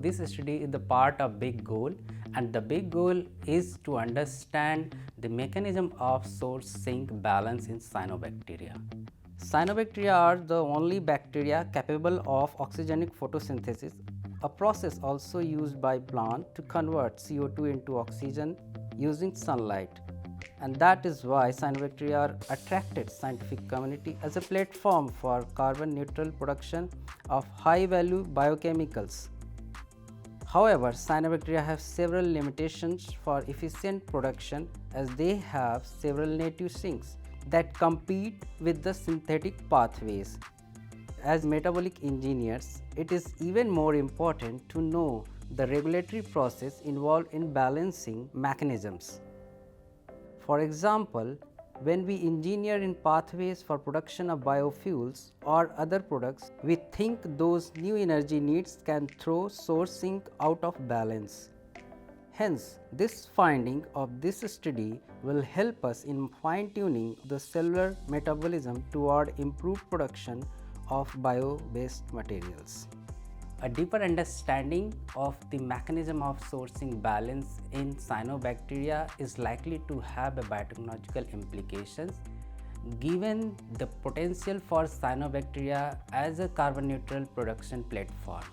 this study is the part of big goal, and the big goal is to understand the mechanism of source sink balance in cyanobacteria. Cyanobacteria are the only bacteria capable of oxygenic photosynthesis, a process also used by plants to convert CO2 into oxygen using sunlight. And that is why cyanobacteria attracted scientific community as a platform for carbon neutral production of high value biochemicals. However, cyanobacteria have several limitations for efficient production as they have several native sinks that compete with the synthetic pathways. As metabolic engineers, it is even more important to know the regulatory process involved in balancing mechanisms. For example, when we engineer in pathways for production of biofuels or other products, we think those new energy needs can throw source sink out of balance. Hence, this finding of this study will help us in fine-tuning the cellular metabolism toward improved production of bio-based materials. A deeper understanding of the mechanism of sourcing balance in cyanobacteria is likely to have a biotechnological implications given the potential for cyanobacteria as a carbon neutral production platform.